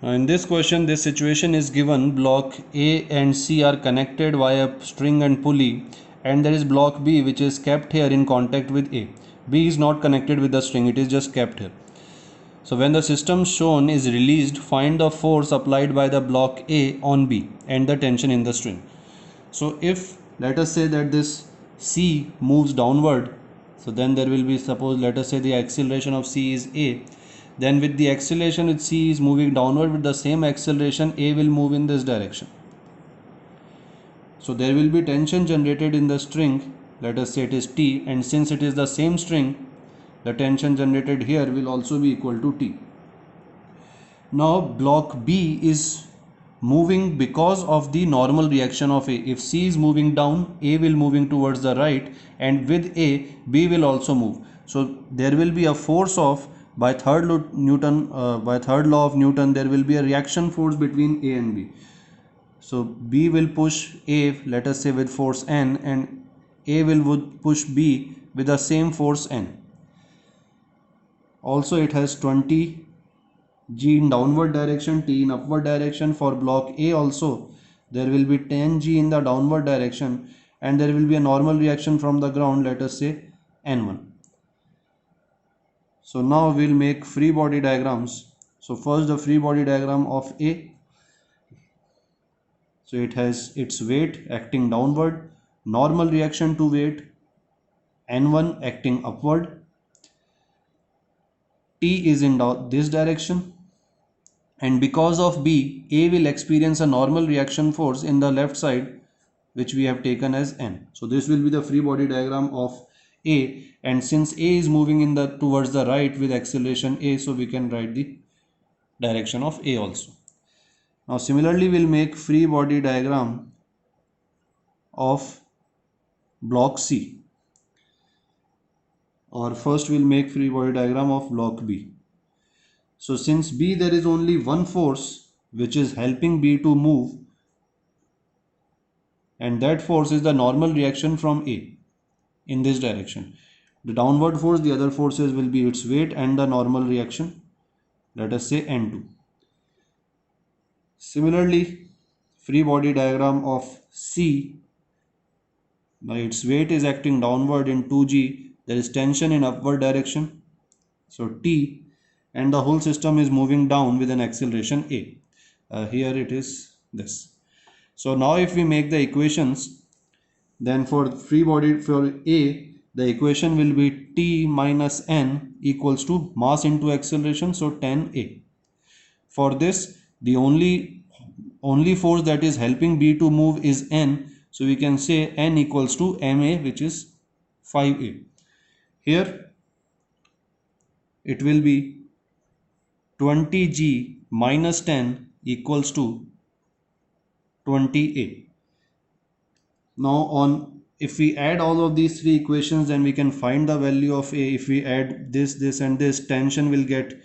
In this question, this situation is given: block A and C are connected via string and pulley, and there is block B which is kept here in contact with A. B is not connected with the string, it is just kept here. So when the system shown is released, find the force applied by the block A on B and the tension in the string. So if let us say that this C moves downward, so then there will be, suppose let us say the acceleration of C is A, then with the acceleration with C is moving downward, with the same acceleration A will move in this direction. So there will be tension generated in the string, let us say it is T, and since it is the same string, the tension generated here will also be equal to T. Now block B is moving because of the normal reaction of A. If C is moving down, A will moving towards the right, and with A, B will also move. So there will be a force of, by third law of Newton, there will be a reaction force between A and B. So B will push A, let us say with force N, and A will push B with the same force N. Also it has 20 G in downward direction, T in upward direction. For block A also there will be 10 G in the downward direction, and there will be a normal reaction from the ground, let us say N1. So now we'll make free body diagrams. So first the free body diagram of A. So it has its weight acting downward, normal reaction to weight, N1 acting upward, T is in this direction, and because of B, A will experience a normal reaction force in the left side, which we have taken as N. So this will be the free body diagram of A, and since A is moving in the towards the right with acceleration A, so we can write the direction of A also. Now similarly we'll make free body diagram of block C, or first we'll make free body diagram of block B. So since B there is only one force which is helping B to move, and that force is the normal reaction from A in this direction. The downward force, the other forces will be its weight and the normal reaction, let us say N2. Similarly, free body diagram of C, now its weight is acting downward in 2G, there is tension in upward direction, so T, and the whole system is moving down with an acceleration A. Here it is this. So now if we make the equations, then for free body for A, the equation will be T minus N equals to mass into acceleration, so 10A. For this, the only force that is helping B to move is N, so we can say N equals to MA, which is 5A. Here it will be 20G minus 10 equals to 20A. Now if we add all of these three equations, then we can find the value of A. If we add this and this, tension will get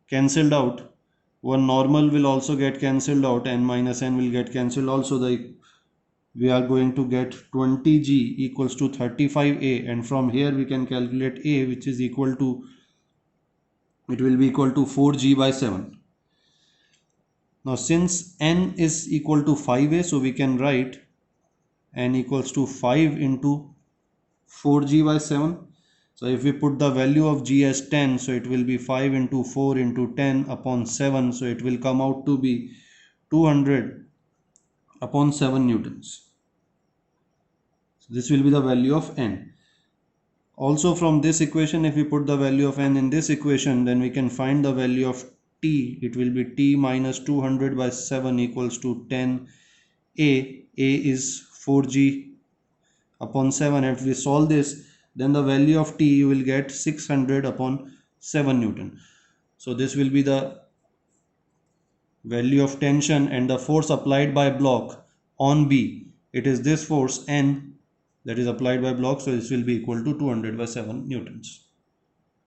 cancelled out. One normal will also get cancelled out, and minus N will get cancelled also. We are going to get 20G equals to 35A, and from here we can calculate A, which is equal to, it will be equal to 4G by 7. Now since N is equal to 5A, so we can write N equals to 5 into 4G by 7. So if we put the value of G as 10, so it will be 5 into 4 into 10 upon 7, so it will come out to be 200 upon 7 newtons. So this will be the value of N. Also from this equation, if we put the value of N in this equation, then we can find the value of T. It will be T minus 200 by 7 equals to 10A. A is 4G upon 7. If we solve this, then the value of T you will get 600 upon 7 Newton. So this will be the value of tension and the force applied by block on B. It is this force N that is applied by block, so this will be equal to 200 by 7 newtons.